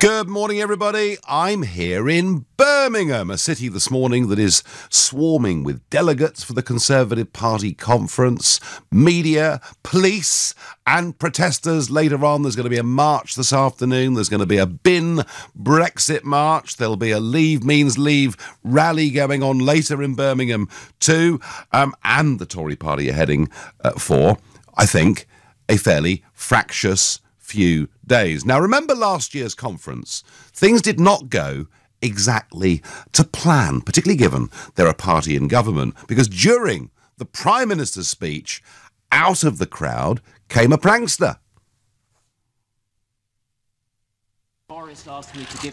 Good morning, everybody. I'm here in Birmingham, a city this morning that is swarming with delegates for the Conservative Party conference, media, police and protesters. Later on, there's going to be a march this afternoon. There's going to be a bin Brexit march. There'll be a Leave Means Leave rally going on later in Birmingham too. And the Tory party are heading for, I think, a fairly fractious few days. Now, remember last year's conference? Things did not go exactly to plan, particularly given they're a party in government, because during the Prime Minister's speech, out of the crowd came a prankster.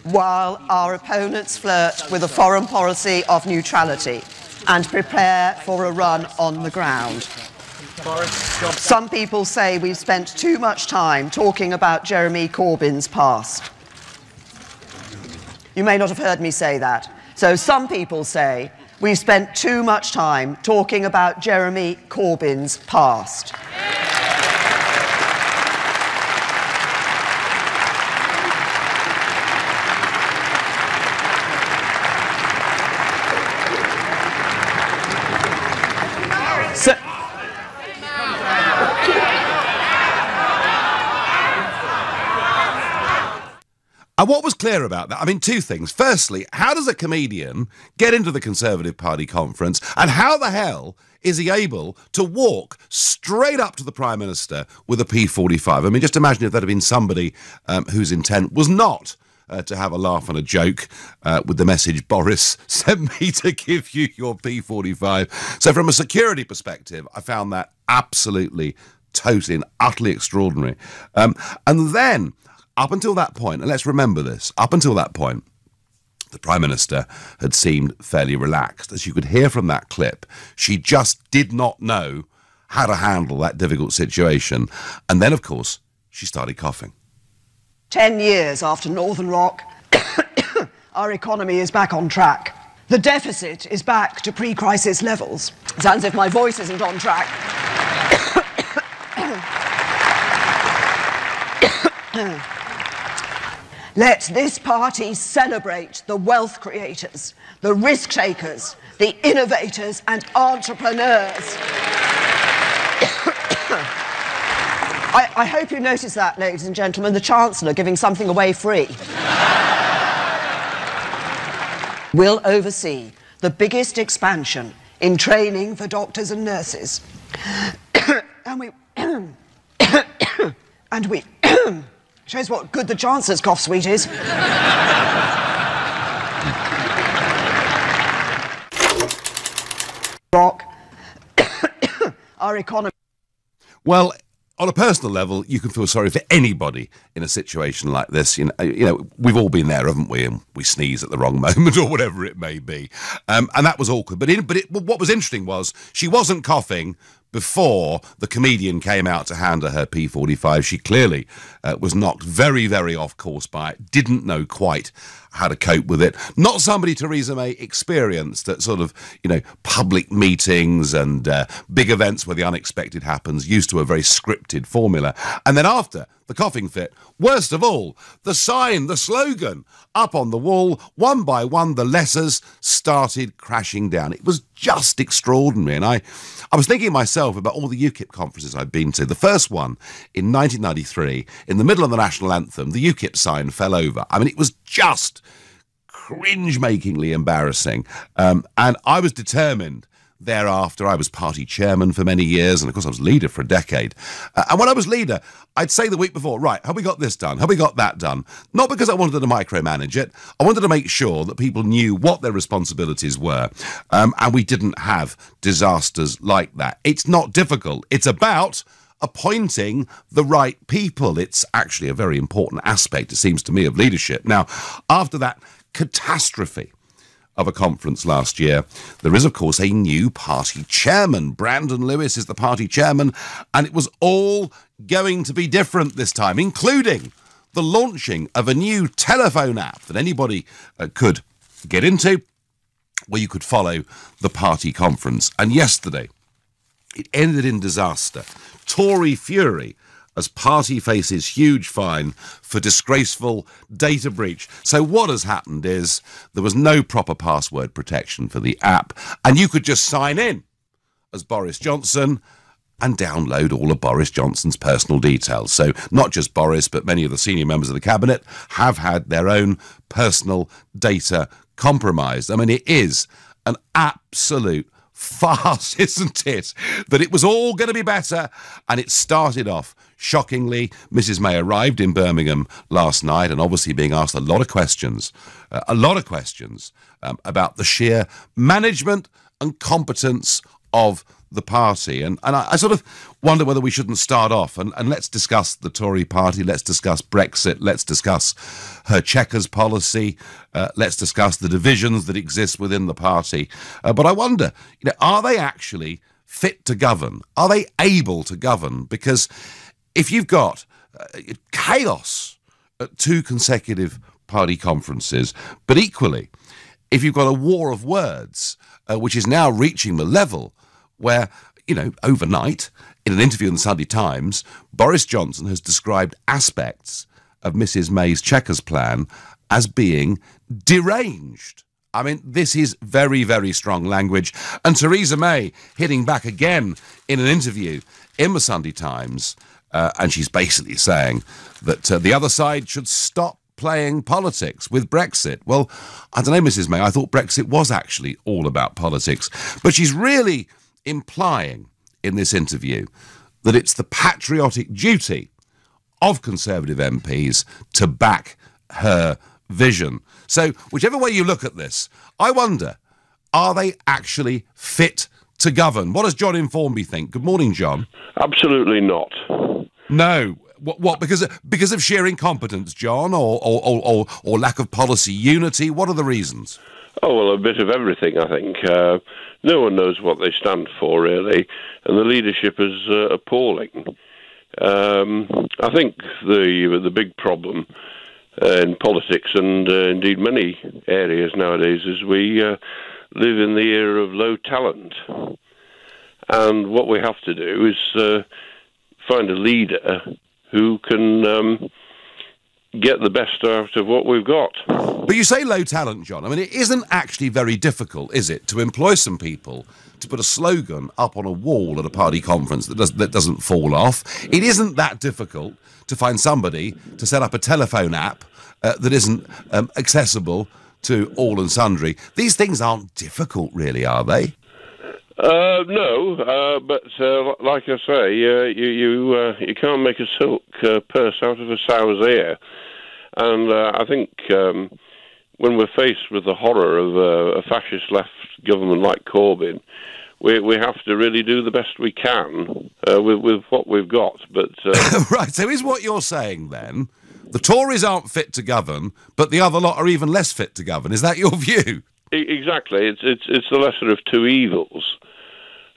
While our opponents flirt with a foreign policy of neutrality and prepare for a run on the ground. Some people say we've spent too much time talking about Jeremy Corbyn's past. You may not have heard me say that. So some people say we've spent too much time talking about Jeremy Corbyn's past. And what was clear about that? I mean, two things. Firstly, how does a comedian get into the Conservative Party conference, and how the hell is he able to walk straight up to the Prime Minister with a P45? I mean, just imagine if that had been somebody whose intent was not to have a laugh and a joke with the message, Boris sent me to give you your P45. So from a security perspective, I found that absolutely toting, utterly extraordinary. And then, up until that point, and let's remember this, up until that point, the Prime Minister had seemed fairly relaxed. As you could hear from that clip, she just did not know how to handle that difficult situation. And then, of course, she started coughing. 10 years after Northern Rock, our economy is back on track. The deficit is back to pre-crisis levels. It sounds as if my voice isn't on track. Let this party celebrate the wealth creators, the risk takers, the innovators and entrepreneurs. I hope you notice that, ladies and gentlemen, the Chancellor giving something away free. Will oversee the biggest expansion in training for doctors and nurses. and we shows what good the Chancellor's cough suite is. Rock. Our economy. Well, on a personal level, you can feel sorry for anybody in a situation like this. You know, we've all been there, haven't we? And we sneeze at the wrong moment or whatever it may be. And that was awkward. But what was interesting was she wasn't coughing before the comedian came out to hand her P45. She clearly was knocked very, very off course by it, didn't know quite how to cope with it. Not somebody Theresa May experienced at sort of, you know, public meetings and big events where the unexpected happens, used to a very scripted formula. And then after the coughing fit, worst of all, the sign, the slogan up on the wall, one by one, the letters started crashing down. It was just extraordinary. And I was thinking myself about all the UKIP conferences I'd been to. The first one in 1993, in the middle of the national anthem, the UKIP sign fell over. I mean, it was just cringe-makingly embarrassing. And I was determined thereafter. I was party chairman for many years, and of course I was leader for a decade. And when I was leader, I'd say the week before, right, have we got this done? Have we got that done? Not because I wanted to micromanage it. I wanted to make sure that people knew what their responsibilities were, and we didn't have disasters like that. It's not difficult. It's about appointing the right people. It's actually a very important aspect, it seems to me, of leadership. Now, after that catastrophe of a conference last year, there is, of course, a new party chairman. Brandon Lewis is the party chairman, and it was all going to be different this time, including the launching of a new telephone app that anybody could get into, where you could follow the party conference. And yesterday, it ended in disaster. Tory fury as party faces huge fine for disgraceful data breach. So what has happened is there was no proper password protection for the app, and you could just sign in as Boris Johnson and download all of Boris Johnson's personal details. So not just Boris, but many of the senior members of the cabinet have had their own personal data compromised. I mean, it is an absolute farce, isn't it? That it was all going to be better, and it started off shockingly. Mrs May arrived in Birmingham last night and obviously being asked a lot of questions about the sheer management and competence of the party. And I sort of wonder whether we shouldn't start off and let's discuss the Tory party, let's discuss Brexit, let's discuss her Chequers policy, let's discuss the divisions that exist within the party. But I wonder, are they actually fit to govern? Are they able to govern? Because if you've got chaos at 2 consecutive party conferences, but equally, if you've got a war of words, which is now reaching the level where, overnight, in an interview in the Sunday Times, Boris Johnson has described aspects of Mrs May's Chequers plan as being deranged. I mean, this is very, very strong language. And Theresa May hitting back again in an interview in the Sunday Times, and she's basically saying that the other side should stop playing politics with Brexit. Well, I don't know, Mrs May, I thought Brexit was actually all about politics. But she's really implying in this interview that it's the patriotic duty of Conservative MPs to back her vision. So whichever way you look at this, I wonder, are they actually fit to govern? What does John in Formby think? Good morning, John. Absolutely not. No. What? Because of sheer incompetence, John, or lack of policy unity? What are the reasons? Oh, well, a bit of everything, I think. No one knows what they stand for, really, and the leadership is appalling. I think the big problem in politics, and indeed many areas nowadays, is we live in the era of low talent. And what we have to do is find a leader who can get the best out of what we've got. But you say low talent, John. I mean, it isn't actually very difficult, is it, to employ some people to put a slogan up on a wall at a party conference that doesn't fall off? It isn't that difficult to find somebody to set up a telephone app that isn't accessible to all and sundry. These things aren't difficult, really, are they? No, but like I say, you can't make a silk purse out of a sow's ear. And I think when we're faced with the horror of a fascist left government like Corbyn, we have to really do the best we can with what we've got. But right, so is what you're saying then, the Tories aren't fit to govern, but the other lot are even less fit to govern? Is that your view? Exactly. It's the lesser of two evils.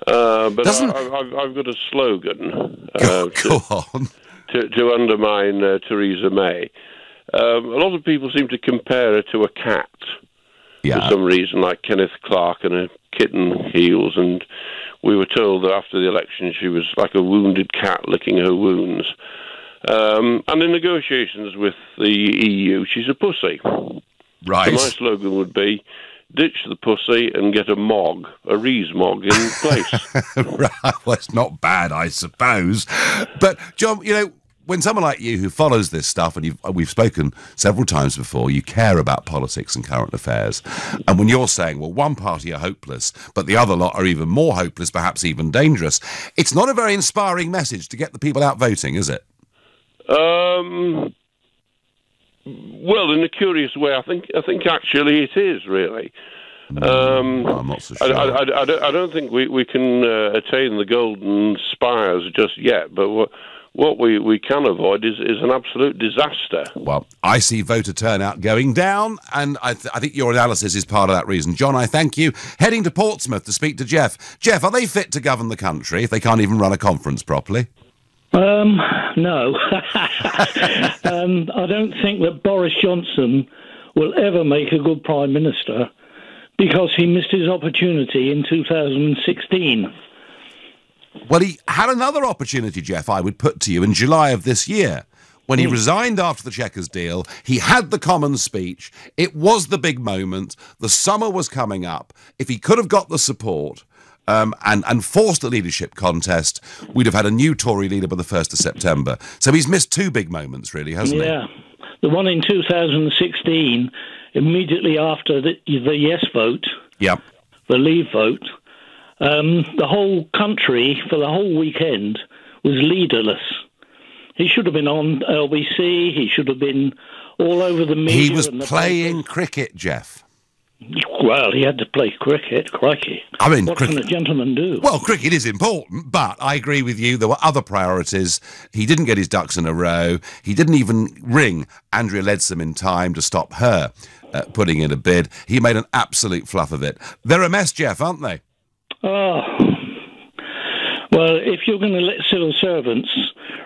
But I've got a slogan go on. To undermine Theresa May. A lot of people seem to compare her to a cat for some reason, like Kenneth Clarke and her kitten heels. And we were told that after the election she was like a wounded cat licking her wounds. And in negotiations with the EU, she's a pussy. Right. So my slogan would be, ditch the pussy and get a Rees-Mogg in place. Right. Well, it's not bad, I suppose. But, John, when someone like you who follows this stuff, and we've spoken several times before, you care about politics and current affairs, and when you're saying, well, one party are hopeless, but the other lot are even more hopeless, perhaps even dangerous, it's not a very inspiring message to get the people out voting, is it? Well, in a curious way, I think actually it is, really. I'm not so sure. I don't think we can attain the golden spires just yet, but what we can avoid is an absolute disaster. Well, I see voter turnout going down, and I think your analysis is part of that reason. John, I thank you. Heading to Portsmouth to speak to Jeff. Jeff, are they fit to govern the country if they can't even run a conference properly? No. I don't think that Boris Johnson will ever make a good Prime Minister because he missed his opportunity in 2016. Well, he had another opportunity, Jeff, I would put to you, in July of this year. When he resigned after the Chequers deal, he had the Commons speech. It was the big moment. The summer was coming up. If he could have got the support and forced the leadership contest, we'd have had a new Tory leader by the 1st of September. So he's missed two big moments, really, hasn't he? Yeah. The one in 2016, immediately after the yes vote, Yep. the leave vote, the whole country, for the whole weekend, was leaderless. He should have been on LBC. He should have been all over the media. He was playing cricket, Jeff. Well, he had to play cricket. Crikey. I mean, what can a gentleman do? Well, cricket is important, but I agree with you. There were other priorities. He didn't get his ducks in a row. He didn't even ring Andrea Leadsom in time to stop her putting in a bid. He made an absolute fluff of it. They're a mess, Jeff, aren't they? Oh. Well, if you're going to let civil servants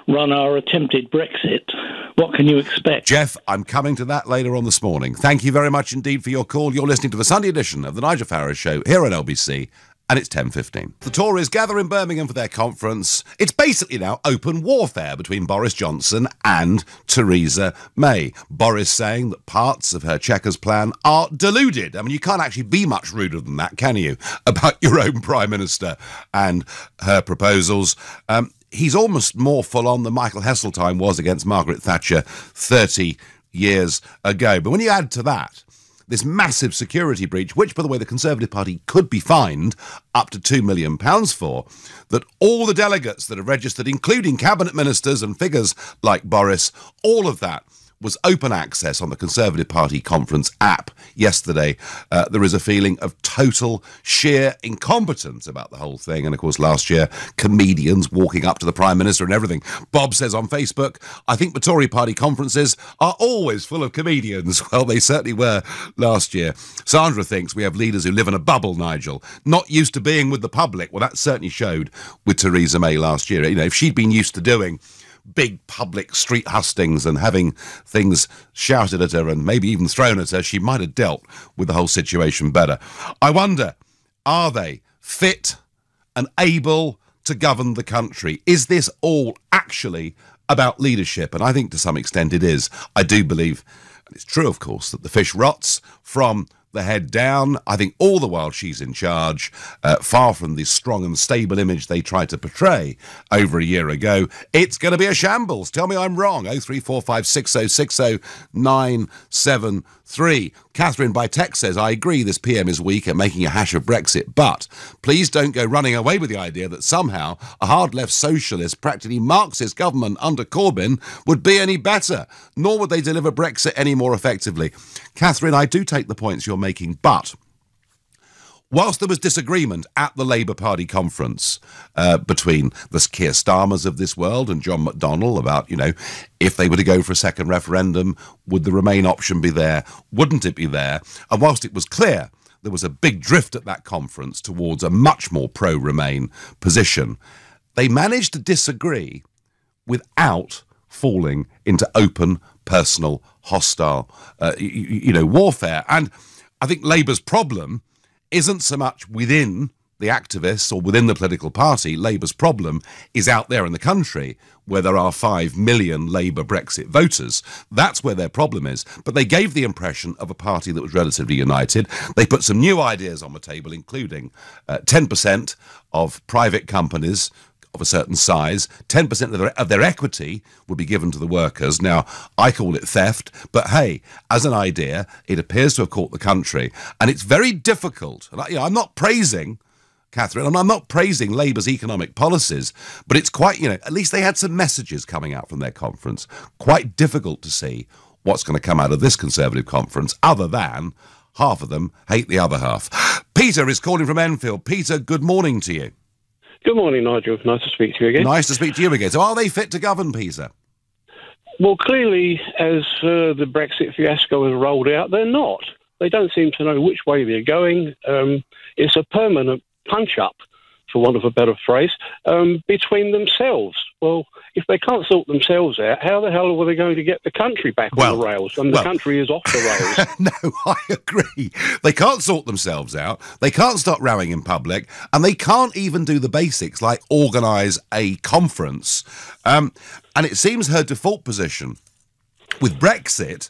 run our attempted Brexit, what can you expect? Jeff, I'm coming to that later on this morning. Thank you very much indeed for your call. You're listening to the Sunday edition of the Nigel Farage Show here on LBC, and it's 10:15. The Tories gather in Birmingham for their conference. It's basically now open warfare between Boris Johnson and Theresa May. Boris saying that parts of her Chequers plan are deluded. I mean, you can't actually be much ruder than that, can you, about your own Prime Minister and her proposals. He's almost more full-on than Michael Heseltine was against Margaret Thatcher 30 years ago. But when you add to that this massive security breach, which, by the way, the Conservative Party could be fined up to £2 million for, that all the delegates that are registered, including cabinet ministers and figures like Boris, all of that was open access on the Conservative Party conference app yesterday. There is a feeling of total sheer incompetence about the whole thing. And of course, last year, comedians walking up to the Prime Minister and everything. Bob says on Facebook, I think the Tory Party conferences are always full of comedians. Well, they certainly were last year. Sandra thinks we have leaders who live in a bubble, Nigel, not used to being with the public. Well, that certainly showed with Theresa May last year. You know, if she'd been used to doing big public street hustings and having things shouted at her and maybe even thrown at her, she might have dealt with the whole situation better. I wonder, are they fit and able to govern the country? Is this all actually about leadership? And I think to some extent it is. I do believe, and it's true, of course, that the fish rots from the head down. I think all the while she's in charge, far from the strong and stable image they tried to portray over a year ago. It's going to be a shambles. Tell me I'm wrong. 03456060973. Catherine by text says, I agree this PM is weak at making a hash of Brexit, but please don't go running away with the idea that somehow a hard-left socialist, practically Marxist government under Corbyn would be any better, nor would they deliver Brexit any more effectively. Catherine, I do take the points you're making, but whilst there was disagreement at the Labour Party conference between the Keir Starmers of this world and John McDonnell about, you know, if they were to go for a second referendum, would the Remain option be there? Wouldn't it be there? And whilst it was clear there was a big drift at that conference towards a much more pro-Remain position, they managed to disagree without falling into open, personal, hostile, warfare. And I think Labour's problem isn't so much within the activists or within the political party. Labour's problem is out there in the country where there are 5 million Labour Brexit voters. That's where their problem is. But they gave the impression of a party that was relatively united. They put some new ideas on the table, including 10% of private companies of a certain size, 10% of their equity would be given to the workers. Now, I call it theft, but hey, as an idea, it appears to have caught the country. And it's very difficult. And I'm not praising, Catherine, and I'm not praising Labour's economic policies, but it's quite, at least they had some messages coming out from their conference. Quite difficult to see what's going to come out of this Conservative conference, other than half of them hate the other half. Peter is calling from Enfield. Peter, good morning to you. Good morning, Nigel. Nice to speak to you again. Nice to speak to you again. So are they fit to govern, Peter? Well, clearly, as the Brexit fiasco has rolled out, they're not. They don't seem to know which way they're going. It's a permanent punch-up for want of a better phrase, between themselves. Well, if they can't sort themselves out, how the hell are they going to get the country back on the rails? And the country is off the rails. No, I agree. They can't sort themselves out. They can't stop rowing in public. And they can't even do the basics like organise a conference. And it seems her default position with Brexit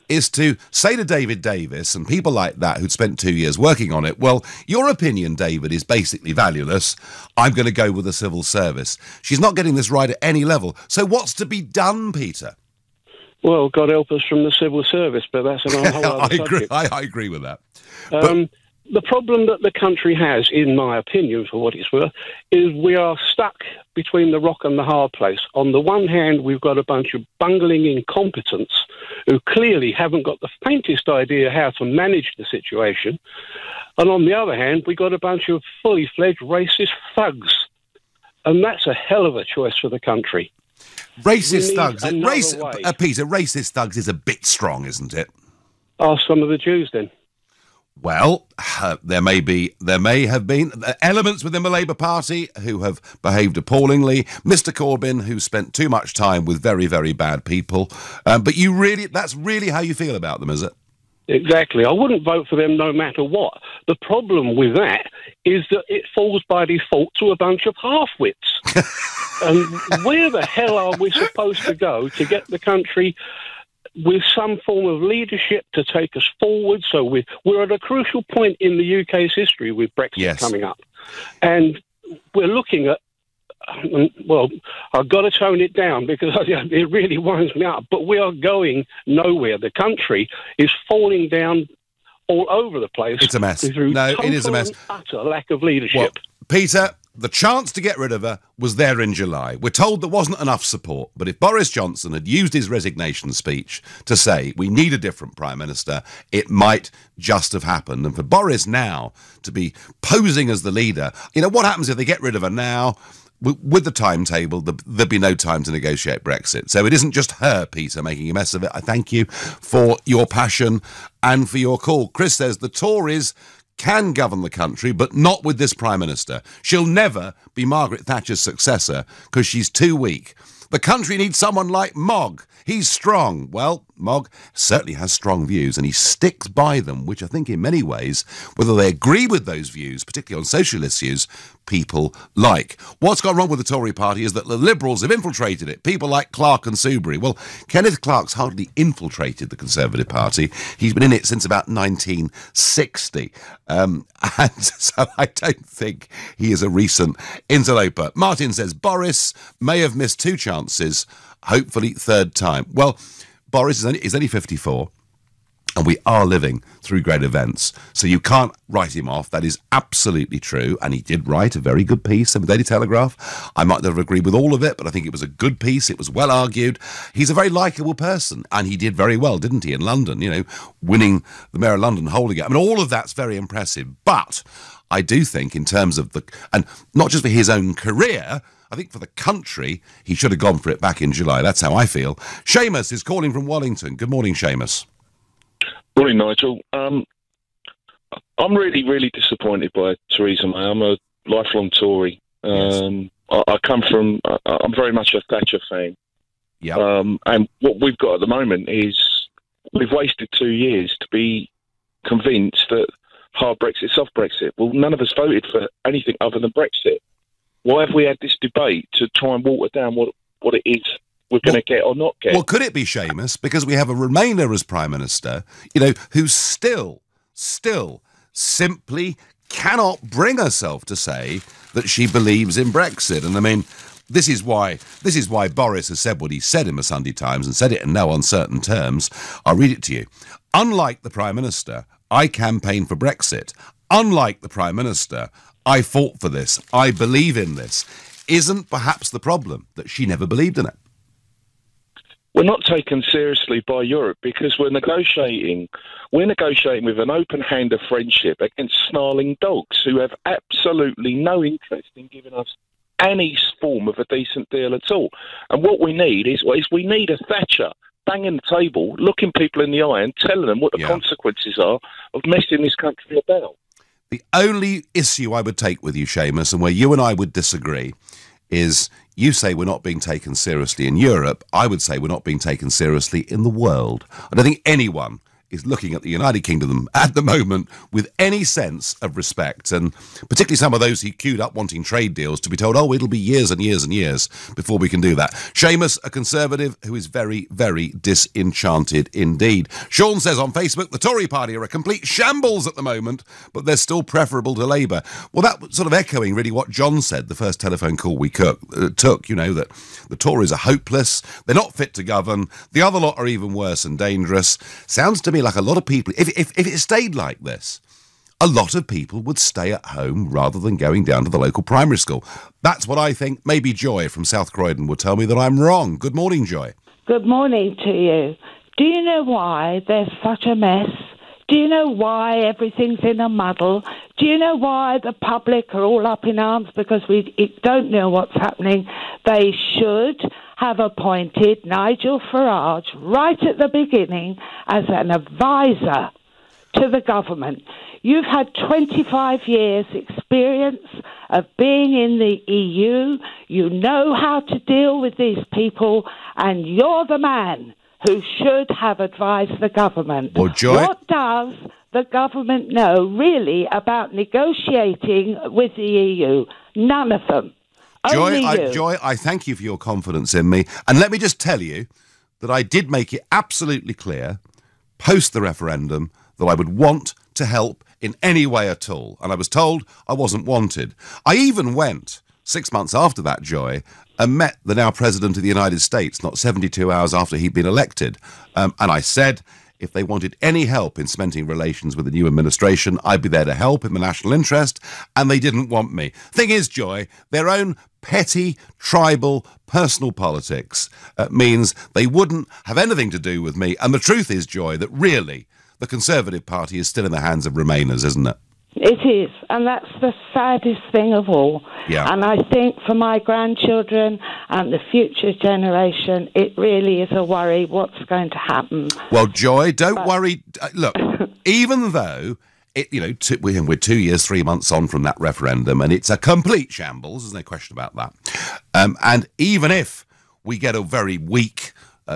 is to say to David Davis and people like that who'd spent 2 years working on it, well, your opinion, David, is basically valueless. I'm going to go with the civil service. She's not getting this right at any level. So what's to be done, Peter? Well, God help us from the civil service, but that's a whole other subject. I agree with that. The problem that the country has, in my opinion, for what it's worth, is we are stuck between the rock and the hard place. On the one hand, we've got a bunch of bungling incompetents who clearly haven't got the faintest idea how to manage the situation. And on the other hand, we've got a bunch of fully fledged racist thugs. And that's a hell of a choice for the country. Racist thugs. Peter, racist thugs is a bit strong, isn't it? Ask some of the Jews then. Well, there may have been elements within the Labour Party who have behaved appallingly. Mr. Corbyn, who spent too much time with very, very bad people. But that's really how you feel about them, is it? Exactly. I wouldn't vote for them no matter what. The problem with that is that it falls by default to a bunch of half-wits. And where the hell are we supposed to go to get the country with some form of leadership to take us forward? So we're at a crucial point in the UK's history with Brexit coming up. And we're looking at, well, I've got to tone it down because it really winds me up, but we are going nowhere. The country is falling down all over the place. It's a mess. No, it is a mess. Utter lack of leadership. Well, Peter, the chance to get rid of her was there in July. We're told there wasn't enough support, but if Boris Johnson had used his resignation speech to say we need a different Prime Minister, it might just have happened. And for Boris now to be posing as the leader, what happens if they get rid of her now? With the timetable, there'd be no time to negotiate Brexit. So it isn't just her, Peter, making a mess of it. I thank you for your passion and for your call. Chris says the Tories can govern the country, but not with this Prime Minister. She'll never be Margaret Thatcher's successor because she's too weak. The country needs someone like Mogg. He's strong. Well, Mogg certainly has strong views and he sticks by them, which I think in many ways, whether they agree with those views, particularly on social issues, people like. What's gone wrong with the Tory party is that the Liberals have infiltrated it. People like Clark and Soubry. Well, Kenneth Clark's hardly infiltrated the Conservative Party. He's been in it since about 1960. And so I don't think he is a recent interloper. Martin says Boris may have missed 2 chances, hopefully third time. Well, Boris is only 54. And we are living through great events. So you can't write him off. That is absolutely true. And he did write a very good piece in the Daily Telegraph. I might not have agreed with all of it, but I think it was a good piece. It was well argued. He's a very likeable person. And he did very well, didn't he, in London? Winning the Mayor of London, holding it. I mean, all of that's very impressive. But I do think in terms of and not just for his own career, I think for the country, he should have gone for it back in July. That's how I feel. Seamus is calling from Wellington. Good morning, Seamus. Morning, Nigel. I'm really, really disappointed by Theresa May. I'm a lifelong Tory. I'm very much a Thatcher fan. Yeah. And what we've got at the moment is we've wasted 2 years to be convinced that hard Brexit, soft Brexit. Well, none of us voted for anything other than Brexit. Why have we had this debate to try and water down what it is we're going to get or not get? Well, could it be, Seamus, because we have a Remainer as Prime Minister, who still simply cannot bring herself to say that she believes in Brexit? And I mean, this is why Boris has said what he said in the Sunday Times and said it in no uncertain terms. I'll read it to you. Unlike the Prime Minister, I campaigned for Brexit. Unlike the Prime Minister, I fought for this. I believe in this. Isn't perhaps the problem that she never believed in it? We're not taken seriously by Europe because we're negotiating with an open hand of friendship against snarling dogs who have absolutely no interest in giving us any form of a decent deal at all. And what we need is we need a Thatcher banging the table, looking people in the eye and telling them what the consequences are of messing this country about. The only issue I would take with you, Seamus, and where you and I would disagree, is you say we're not being taken seriously in Europe. I would say we're not being taken seriously in the world. I don't think anyone is looking at the United Kingdom at the moment with any sense of respect, and particularly some of those who queued up wanting trade deals to be told, oh, it'll be years and years and years before we can do that. Seamus, a Conservative who is very, very disenchanted indeed. Sean says on Facebook, the Tory party are a complete shambles at the moment, but they're still preferable to Labour. Well, that sort of echoing really what John said the first telephone call we took, you know, that the Tories are hopeless, they're not fit to govern, the other lot are even worse and dangerous. Sounds to me like a lot of people, if it stayed like this, a lot of people would stay at home rather than going down to the local primary school. That's what I think. Maybe Joy from South Croydon will tell me that I'm wrong. Good morning, Joy. Good morning to you. Do you know why there's such a mess? Do you know why everything's in a muddle? Do you know why the public are all up in arms because we don't know what's happening? They should have appointed Nigel Farage right at the beginning as an advisor to the government. You've had 25 years experience of being in the EU. You know how to deal with these people, and you're the man who should have advised the government. Well, Joy, what does the government know really about negotiating with the EU? None of them. Joy, I thank you for your confidence in me. And let me just tell you that I did make it absolutely clear, post the referendum, that I would want to help in any way at all. And I was told I wasn't wanted. I even went 6 months after that, Joy, and met the now President of the United States, not 72 hours after he'd been elected. And I said, if they wanted any help in cementing relations with the new administration, I'd be there to help in the national interest, and they didn't want me. Thing is, Joy, their own petty, tribal, personal politics means they wouldn't have anything to do with me. And the truth is, Joy, that really the Conservative Party is still in the hands of Remainers, isn't it? It is, and that's the saddest thing of all. Yeah. And I think for my grandchildren and the future generation, it really is a worry what's going to happen. Well, Joy, don't worry. Look, even though we're 2 years, 3 months on from that referendum, and it's a complete shambles, there's no question about that. And even if we get a very weak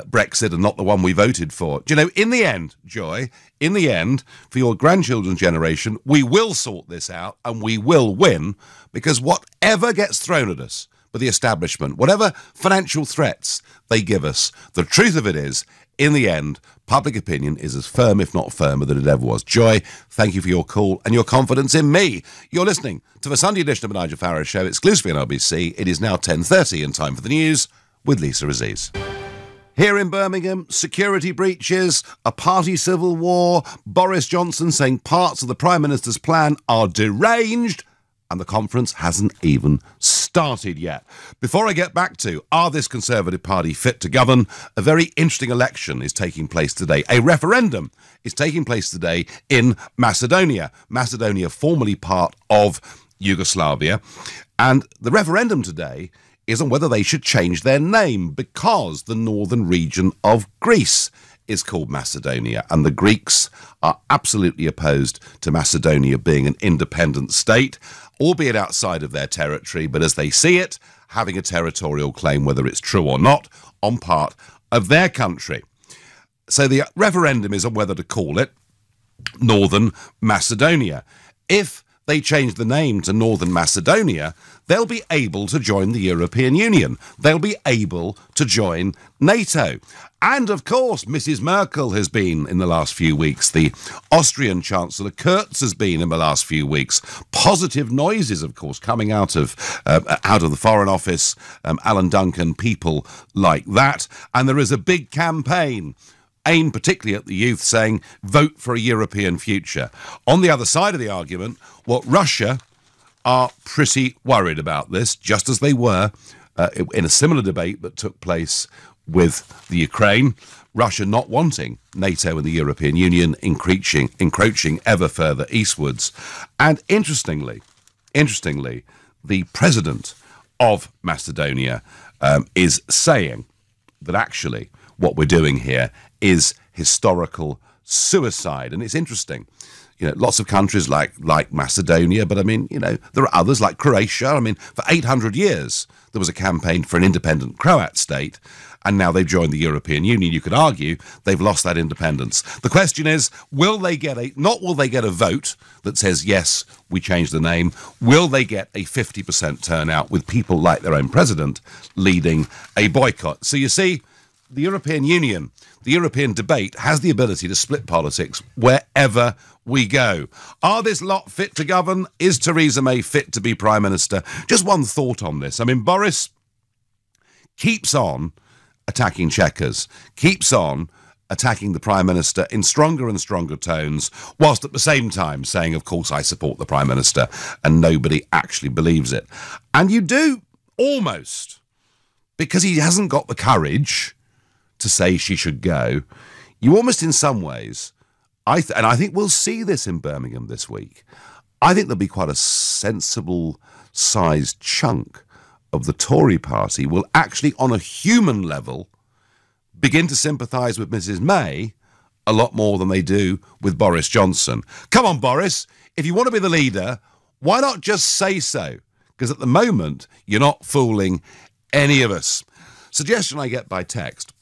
Brexit and not the one we voted for. Do you know, in the end, Joy, in the end, for your grandchildren's generation, we will sort this out and we will win, because whatever gets thrown at us by the establishment, whatever financial threats they give us, the truth of it is, in the end, public opinion is as firm, if not firmer, than it ever was. Joy, thank you for your call and your confidence in me. You're listening to the Sunday edition of the Nigel Farage Show, exclusively on LBC. It is now 10:30 and time for the news with Lisa Aziz. Here in Birmingham, security breaches, a party civil war, Boris Johnson saying parts of the Prime Minister's plan are deranged, and the conference hasn't even started yet. Before I get back to, are this Conservative Party fit to govern, a very interesting election is taking place today. A referendum is taking place today in Macedonia. Macedonia, formerly part of Yugoslavia. And the referendum today is on whether they should change their name, because the northern region of Greece is called Macedonia, and the Greeks are absolutely opposed to Macedonia being an independent state, albeit outside of their territory, but as they see it, having a territorial claim, whether it's true or not, on part of their country. So the referendum is on whether to call it Northern Macedonia. If they change the name to Northern Macedonia, they'll be able to join the European Union. They'll be able to join NATO. And, of course, Mrs. Merkel has been in the last few weeks. The Austrian Chancellor Kurz has been in the last few weeks. Positive noises, of course, coming out of the Foreign Office, Alan Duncan, people like that. And there is a big campaign aimed particularly at the youth, saying, vote for a European future. On the other side of the argument, Russia are pretty worried about this, just as they were in a similar debate that took place with the Ukraine. Russia not wanting NATO and the European Union encroaching ever further eastwards. And interestingly, the president of Macedonia is saying that actually what we're doing here is historical suicide. And it's interesting. lots of countries like Macedonia, but I mean, there are others like Croatia. I mean, for 800 years, there was a campaign for an independent Croat state, and now they've joined the European Union. You could argue they've lost that independence. The question is, will they get a vote that says, yes, we change the name? Will they get a 50% turnout with people like their own president leading a boycott? So you see, the European Union, the European debate has the ability to split politics wherever we go. Are this lot fit to govern? Is Theresa May fit to be Prime Minister? Just one thought on this. I mean, Boris keeps on attacking Chequers, keeps on attacking the Prime Minister in stronger and stronger tones, whilst at the same time saying, of course, I support the Prime Minister, and nobody actually believes it. And you do, almost, because he hasn't got the courage to say she should go, you almost in some ways, and I think we'll see this in Birmingham this week, I think there'll be quite a sensible sized chunk of the Tory party will actually, on a human level, begin to sympathise with Mrs May a lot more than they do with Boris Johnson. Come on, Boris, if you want to be the leader, why not just say so? Because at the moment, you're not fooling any of us. Suggestion I get by text: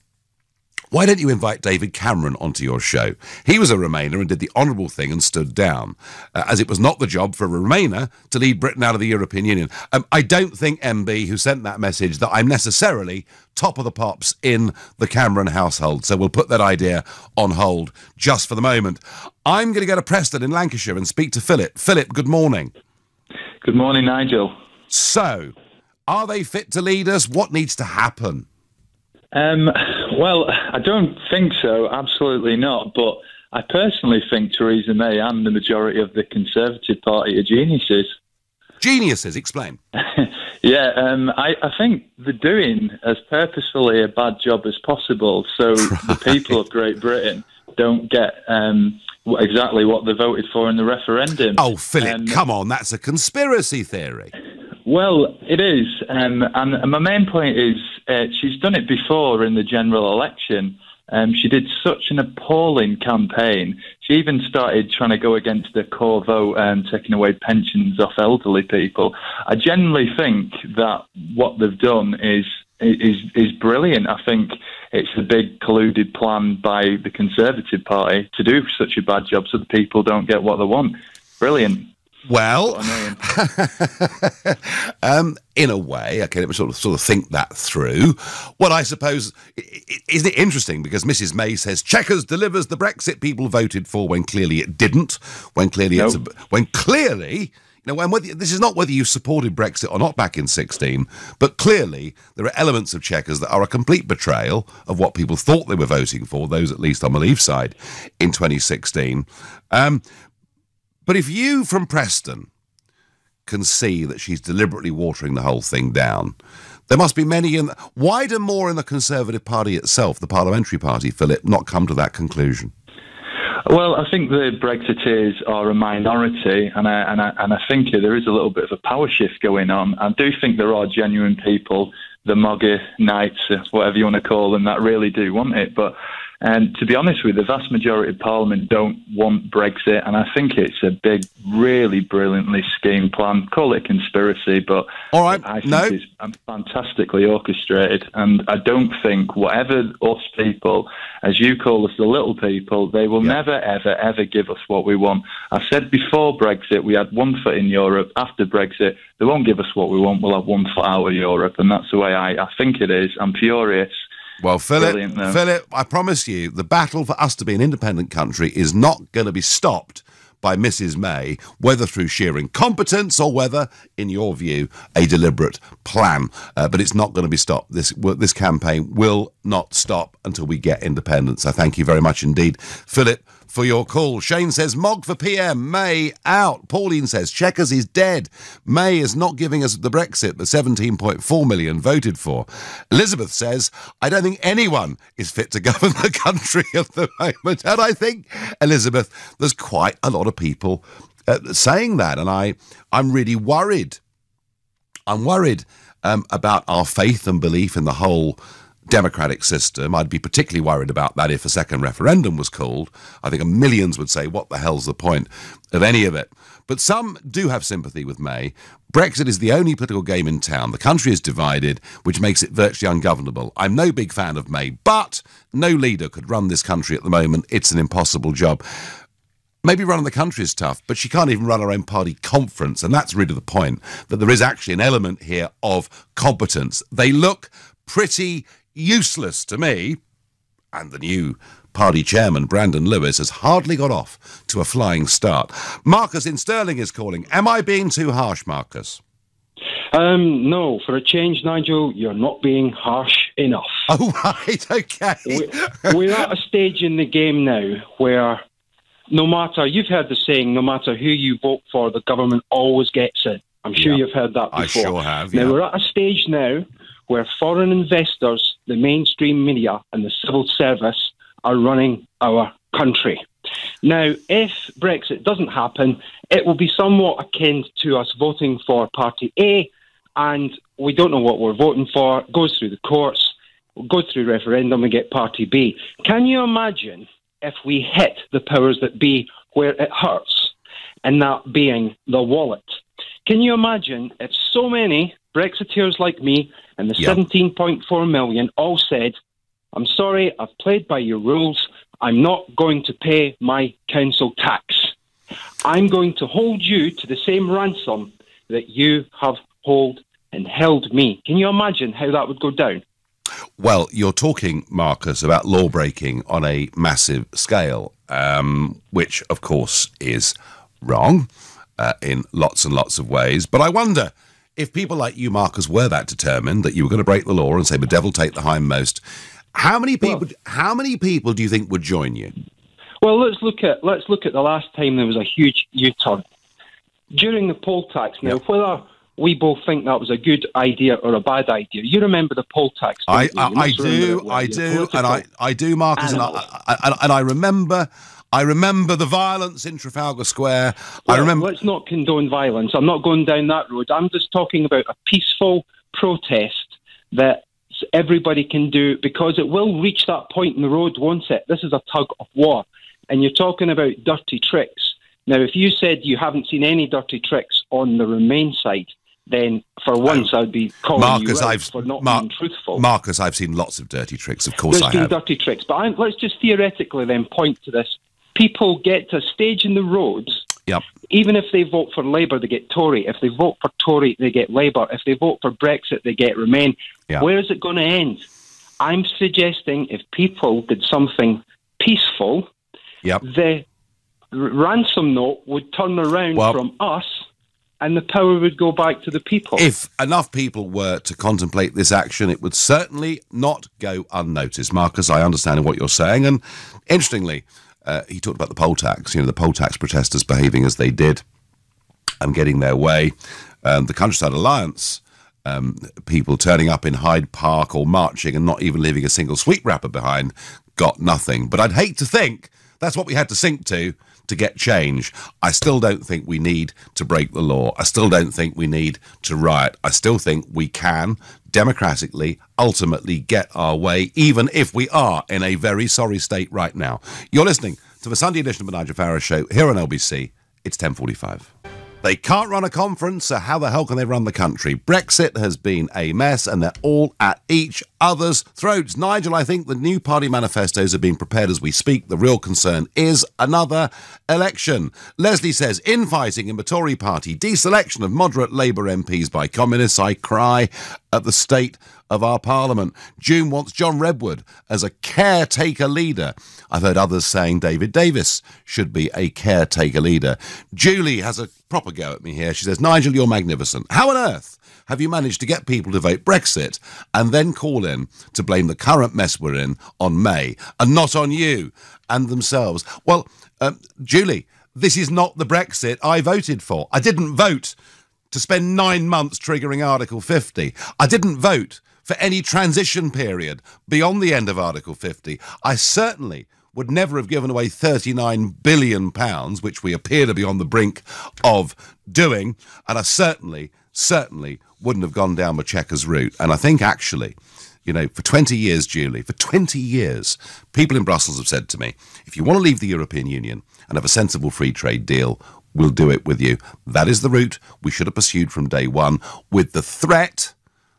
why don't you invite David Cameron onto your show? He was a Remainer and did the honourable thing and stood down, as it was not the job for a Remainer to lead Britain out of the European Union. I don't think, MB, who sent that message, that I'm necessarily top of the pops in the Cameron household, so we'll put that idea on hold just for the moment. I'm going to go to Preston in Lancashire and speak to Philip. Philip, good morning. Good morning, Nigel. So, are they fit to lead us? What needs to happen? Well, I don't think so, absolutely not. But I personally think Theresa May and the majority of the Conservative Party are geniuses. Geniuses? Explain. I think they're doing as purposefully a bad job as possible so the people of Great Britain don't get exactly what they voted for in the referendum. Oh, Philip, come on, that's a conspiracy theory. Well, it is, and my main point is she's done it before in the general election. She did such an appalling campaign. She even started trying to go against the core vote and taking away pensions off elderly people. I genuinely think that what they've done is brilliant. I think it's a big colluded plan by the Conservative Party to do such a bad job so the people don't get what they want. Brilliant. Well, in a way, okay, let me sort of think that through. Well, I suppose, isn't it interesting, because Mrs May says Chequers delivers the Brexit people voted for when clearly it didn't, when clearly this is not whether you supported Brexit or not back in 2016, but clearly there are elements of Chequers that are a complete betrayal of what people thought they were voting for, those at least on the Leave side in 2016. But if you, from Preston, can see that she's deliberately watering the whole thing down, there must be many wider more in the Conservative Party itself, the parliamentary party, Philip, not come to that conclusion. Well, I think the Brexiteers are a minority, and I think there is a little bit of a power shift going on. I do think there are genuine people, the MAGA Knights, whatever you want to call them, that really do want it. But to be honest with you, the vast majority of Parliament don't want Brexit, and I think it's a big, really brilliantly schemed plan. Call it a conspiracy, but all right. I think it's fantastically orchestrated, and I don't think whatever us people, as you call us, the little people, they will never, ever, ever give us what we want. I said before Brexit, we had one foot in Europe. After Brexit, they won't give us what we want. We'll have one foot out of Europe, and that's the way I think it is. I'm furious. Well, Philip, I promise you, the battle for us to be an independent country is not going to be stopped by Mrs May, whether through sheer incompetence or whether, in your view, a deliberate plan. But it's not going to be stopped. This campaign will not stop until we get independence. I thank you very much indeed, Philip, for your call. Shane says, Mog for PM, May out. Pauline says, Chequers is dead. May is not giving us the Brexit that 17.4 million voted for. Elizabeth says, I don't think anyone is fit to govern the country at the moment. And I think, Elizabeth, there's quite a lot of people saying that. And I'm really worried. I'm worried about our faith and belief in the whole democratic system. I'd be particularly worried about that if a second referendum was called. I think millions would say, what the hell's the point of any of it? But some do have sympathy with May. Brexit is the only political game in town. The country is divided, which makes it virtually ungovernable. I'm no big fan of May, but no leader could run this country at the moment. It's an impossible job. Maybe running the country is tough, but she can't even run her own party conference, and that's really the point, that there is actually an element here of competence. They look pretty useless to me, and the new party chairman, Brandon Lewis, has hardly got off to a flying start. Marcus in Stirling is calling. Am I being too harsh, Marcus? No, for a change, Nigel, you're not being harsh enough. Oh, right, okay. We're at a stage in the game now where no matter, you've heard the saying, no matter who you vote for, the government always gets it. I'm sure you've heard that before. I sure have, Now, we're at a stage now where foreign investors, the mainstream media and the civil service are running our country. Now, if Brexit doesn't happen, it will be somewhat akin to us voting for Party A, and we don't know what we're voting for. It goes through the courts, we'll go through referendum and get Party B. Can you imagine if we hit the powers that be where it hurts, and that being the wallet? Can you imagine if so many Brexiteers like me and the 17.4 million all said, I'm sorry, I've played by your rules, I'm not going to pay my council tax. I'm going to hold you to the same ransom that you have held me. Can you imagine how that would go down? Well, you're talking, Marcus, about law breaking on a massive scale, which, of course, is wrong in lots and lots of ways. But I wonder if people like you, Marcus, were that determined that you were going to break the law and say the devil take the hindmost, how many people do you think would join you? Well, let's look at the last time there was a huge U-turn during the poll tax. Now, whether we both think that was a good idea or a bad idea, you remember the poll tax? I do, Marcus, and I remember the violence in Trafalgar Square. Let's not condone violence. I'm not going down that road. I'm just talking about a peaceful protest that everybody can do, because it will reach that point in the road, won't it? This is a tug of war. And you're talking about dirty tricks. Now, if you said you haven't seen any dirty tricks on the Remain side, then for once I'd be calling you out for not being truthful. Marcus, I've seen lots of dirty tricks, of course I have. There's been dirty tricks, but let's just theoretically then point to this. People get to a stage in the roads, even if they vote for Labour, they get Tory. If they vote for Tory, they get Labour. If they vote for Brexit, they get Remain. Where is it going to end? I'm suggesting if people did something peaceful, the ransom note would turn around from us and the power would go back to the people. If enough people were to contemplate this action, it would certainly not go unnoticed. Marcus, I understand what you're saying. And interestingly, he talked about the poll tax, the poll tax protesters behaving as they did and getting their way. The Countryside Alliance, people turning up in Hyde Park or marching and not even leaving a single sweet wrapper behind, got nothing. But I'd hate to think that's what we had to sink to get change. I still don't think we need to break the law. I still don't think we need to riot. I still think we can democratically ultimately get our way, even if we are in a very sorry state right now. You're listening to the Sunday edition of the Nigel Farage Show here on LBC. It's 10:45. They can't run a conference, so how the hell can they run the country? Brexit has been a mess, and they're all at each other's throats. Nigel, I think the new party manifestos are being prepared as we speak. The real concern is another election. Leslie says, infighting in the Tory party, deselection of moderate Labour MPs by communists. I cry at the state of our parliament. June wants John Redwood as a caretaker leader. I've heard others saying David Davis should be a caretaker leader. Julie has a proper go at me here. She says, Nigel, you're magnificent. How on earth have you managed to get people to vote Brexit and then call in to blame the current mess we're in on May and not on you and themselves? Well, Julie, this is not the Brexit I voted for. I didn't vote to spend 9 months triggering Article 50. I didn't vote for any transition period beyond the end of Article 50. I certainly would never have given away £39 billion, which we appear to be on the brink of doing, and I certainly wouldn't have gone down the Chequers route. And I think, actually, You know, for 20 years, Julie, for 20 years, people in Brussels have said to me, if you want to leave the European Union and have a sensible free trade deal, we'll do it with you. That is the route we should have pursued from day one, with the threat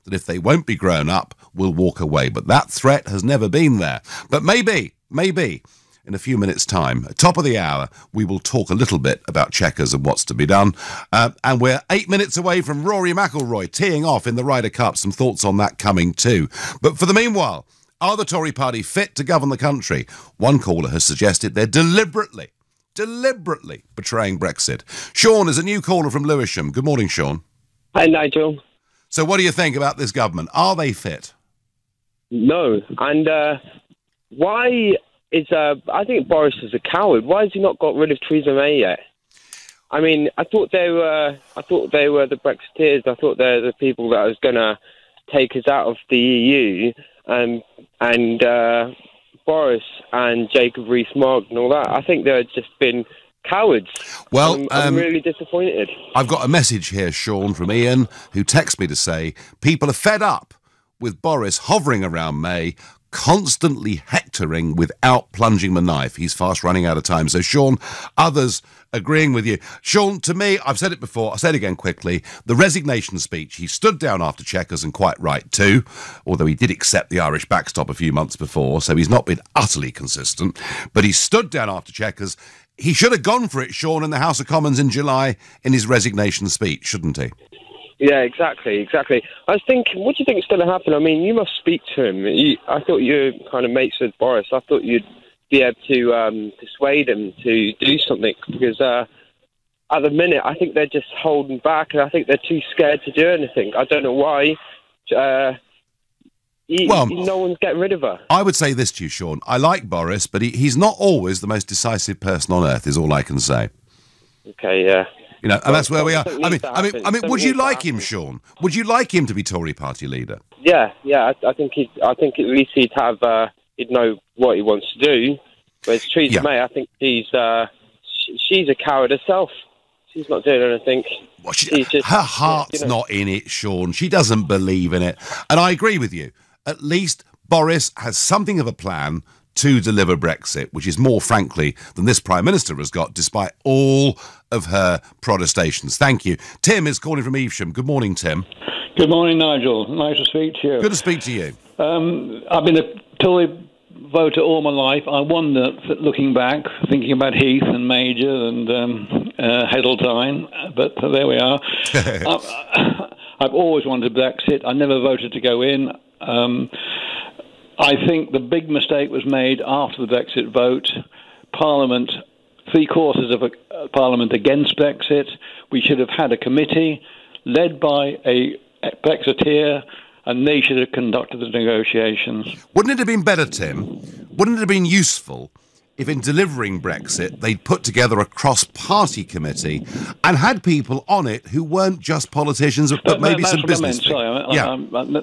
that if they won't be grown up, we'll walk away. But that threat has never been there. But maybe, in a few minutes' time, at top of the hour, we will talk a little bit about Chequers and what's to be done. And we're 8 minutes away from Rory McIlroy teeing off in the Ryder Cup. Some thoughts on that coming too. But for the meanwhile, are the Tory party fit to govern the country? One caller has suggested they're deliberately betraying Brexit. Sean is a new caller from Lewisham. Good morning, Sean. Hi, Nigel. So what do you think about this government? Are they fit? No. And why is... I think Boris is a coward. Why has he not got rid of Theresa May yet? I mean, I thought they were the Brexiteers. I thought they're the people that was going to take us out of the EU. And Boris and Jacob Rees-Mogg and all that. I think they've just been cowards. Well, I'm really disappointed. I've got a message here, Sean, from Ian, who texts me to say people are fed up with Boris hovering around May, constantly hectoring without plunging the knife. He's fast running out of time. So, Sean, others agreeing with you. Sean, to me, I've said it before, I'll say it again quickly, the resignation speech, he stood down after Chequers, and quite right too, although he did accept the Irish backstop a few months before, so he's not been utterly consistent, but he stood down after Chequers. He should have gone for it, Sean, in the House of Commons in July in his resignation speech, shouldn't he? Yeah, exactly. I was thinking, what do you think is going to happen? I mean, you must speak to him. I thought you were kind of mates with Boris. I thought you'd be able to persuade him to do something, because at the minute, I think they're just holding back, and I think they're too scared to do anything. I don't know why. No one's getting rid of her. I would say this to you, Sean. I like Boris, but he's not always the most decisive person on earth, is all I can say. Okay, yeah. You know, and that's where we are. I mean, would you like him, Sean? Would you like him to be Tory party leader? Yeah. I think at least he'd have he'd know what he wants to do. Whereas Theresa May, I think she's a coward herself. She's not doing anything. Well, her heart's not in it, Sean. She doesn't believe in it. And I agree with you. At least Boris has something of a plan to deliver Brexit, which is more, frankly, than this Prime Minister has got, despite all of her protestations. Thank you. Tim is calling from Evesham. Good morning, Tim. Good morning, Nigel. Nice to speak to you. Good to speak to you. I've been a Tory voter all my life. I wonder, looking back, thinking about Heath and Major and Heddletine, but there we are. I've always wanted Brexit. I never voted to go in. I think the big mistake was made after the Brexit vote. Parliament, 3/4 of Parliament against Brexit. We should have had a committee led by a Brexiteer, and they should have conducted the negotiations. Wouldn't it have been better, Tim? Wouldn't it have been useful if in delivering Brexit they'd put together a cross-party committee and had people on it who weren't just politicians, but maybe some business people?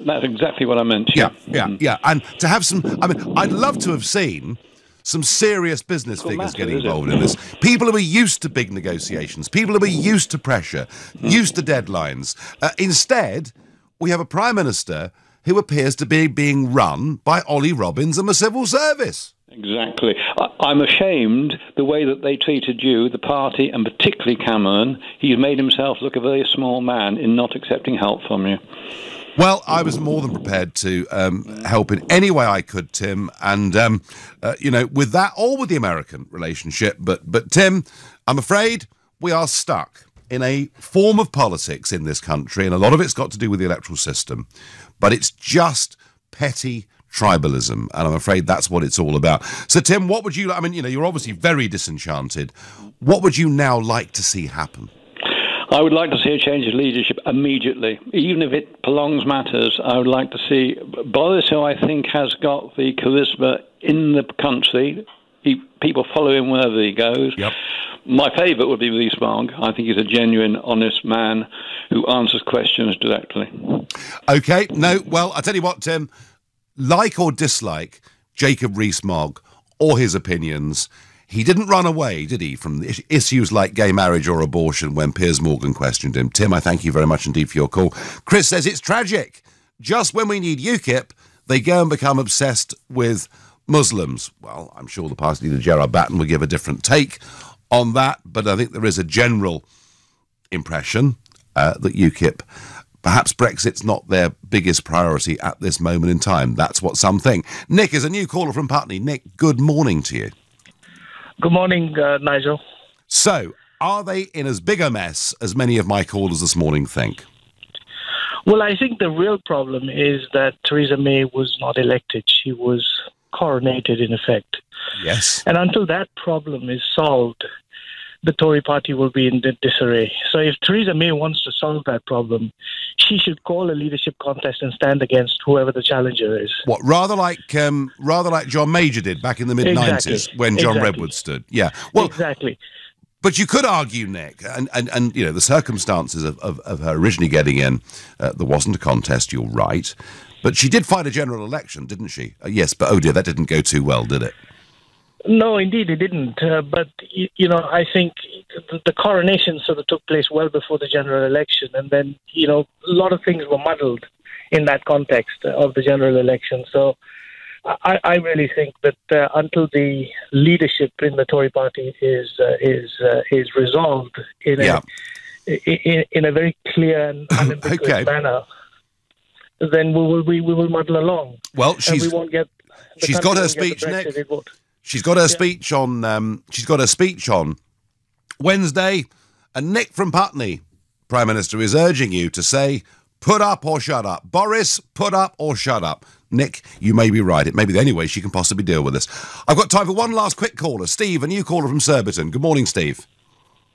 That's exactly what I meant. Yeah. And to have some... I mean, I'd love to have seen some serious business figures getting involved in this. People who are used to big negotiations, people who are used to pressure, used to deadlines. Instead, we have a Prime Minister who appears to be being run by Ollie Robbins and the civil service. Exactly. I'm ashamed the way that they treated you, the party, and particularly Cameron. He's made himself look a very small man in not accepting help from you. Well, I was more than prepared to help in any way I could, Tim, and, with that or with the American relationship. But Tim, I'm afraid we are stuck in a form of politics in this country, and a lot of it's got to do with the electoral system, but it's just petty tribalism, and I'm afraid that's what it's all about. So, Tim, what would you... I mean, you're obviously very disenchanted. What would you now like to see happen? I would like to see a change of leadership immediately. Even if it prolongs matters, I would like to see Boris, who I think has got the charisma in the country. People follow him wherever he goes. Yep. My favourite would be Rees-Mogg. I think he's a genuine, honest man who answers questions directly. OK. No, well, I'll tell you what, Tim. Like or dislike Jacob Rees-Mogg or his opinions, he didn't run away, did he, from issues like gay marriage or abortion when Piers Morgan questioned him. Tim, I thank you very much indeed for your call. Chris says it's tragic. Just when we need UKIP, they go and become obsessed with Muslims. Well, I'm sure the party leader Gerard Batten will give a different take on that, but I think there is a general impression that UKIP, perhaps Brexit's not their biggest priority at this moment in time. That's what some think. Nick is a new caller from Putney. Nick, good morning to you. Good morning, Nigel. So, are they in as big a mess as many of my callers this morning think? Well, I think the real problem is that Theresa May was not elected. She was coronated, in effect. Yes. And until that problem is solved, the Tory party will be in disarray. So if Theresa May wants to solve that problem, she should call a leadership contest and stand against whoever the challenger is. What, rather like John Major did back in the mid-90s when John Redwood stood? Yeah. Well, exactly. But you could argue, Nick, and you know, the circumstances of her originally getting in, there wasn't a contest, you're right. But she did fight a general election, didn't she? Yes, but oh dear, that didn't go too well, did it? No, indeed it didn't. But, you know, I think the coronation sort of took place well before the general election. And then, you know, a lot of things were muddled in that context of the general election. So I really think that until the leadership in the Tory party is resolved in a very clear and unambiguous manner, then we will muddle along. Well, we won't get. She's got her speech, Nick. She's got her speech on. She's got her speech on Wednesday, and Nick from Putney, Prime Minister, is urging you to say, "Put up or shut up." Boris, put up or shut up. Nick, you may be right. It may be the only way she can possibly deal with this. I've got time for one last quick caller. Steve, a new caller from Surbiton. Good morning, Steve.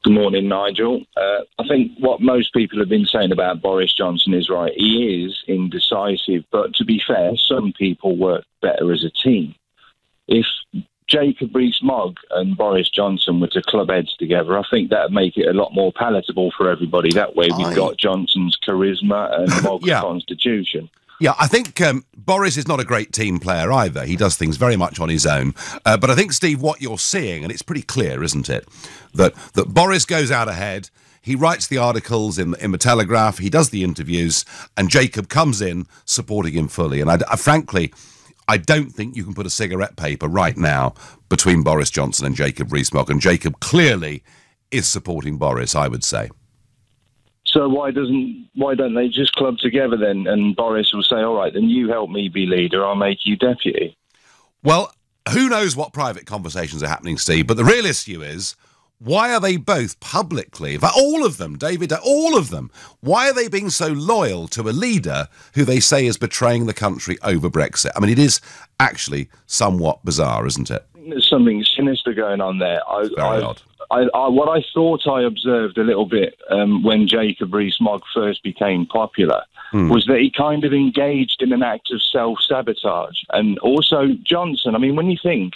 Good morning, Nigel. I think what most people have been saying about Boris Johnson is right. He is indecisive, but to be fair, some people work better as a team. If Jacob Rees-Mogg and Boris Johnson were to club heads together, I think that would make it a lot more palatable for everybody. That way we've got Johnson's charisma and Mogg's constitution. Yeah, I think Boris is not a great team player either. He does things very much on his own. But I think, Steve, what you're seeing, and it's pretty clear, isn't it, that Boris goes out ahead, he writes the articles in the Telegraph, he does the interviews, and Jacob comes in supporting him fully. And frankly, I don't think you can put a cigarette paper right now between Boris Johnson and Jacob Rees-Mogg, and Jacob clearly is supporting Boris, I would say. So why don't they just club together then, and Boris will say, all right, then you help me be leader, I'll make you deputy? Well, who knows what private conversations are happening, Steve, but the real issue is, why are they both publicly, in fact, all of them, David, all of them, why are they being so loyal to a leader who they say is betraying the country over Brexit? I mean, it is actually somewhat bizarre, isn't it? There's something sinister going on there. Very odd. What I thought I observed a little bit when Jacob Rees-Mogg first became popular was that he kind of engaged in an act of self-sabotage. And also Johnson, I mean, when you think,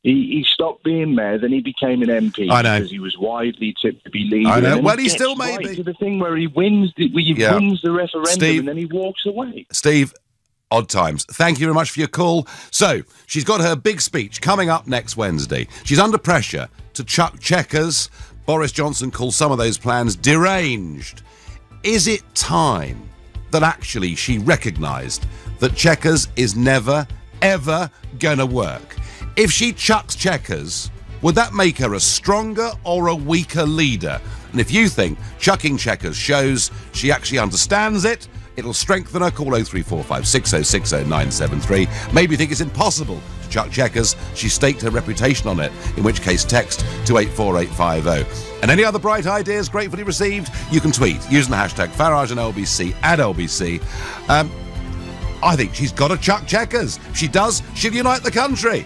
he stopped being mayor, then he became an MP because he was widely tipped to be leader. I know. And well, he still may be. To the thing where he wins the referendum, Steve, and then he walks away. Steve, odd times. Thank you very much for your call. So, she's got her big speech coming up next Wednesday. She's under pressure to chuck Chequers. Boris Johnson calls some of those plans deranged. Is it time that actually she recognised that Chequers is never, ever going to work? If she chucks Chequers, would that make her a stronger or a weaker leader? And if you think chucking Chequers shows she actually understands it, it'll strengthen her. Call 0345 6060 973. Maybe you think it's impossible to chuck Chequers. She staked her reputation on it, in which case text to 84850. And any other bright ideas gratefully received, you can tweet using the hashtag Farage and LBC at LBC. I think she's got to chuck Chequers. If she does, she'll unite the country.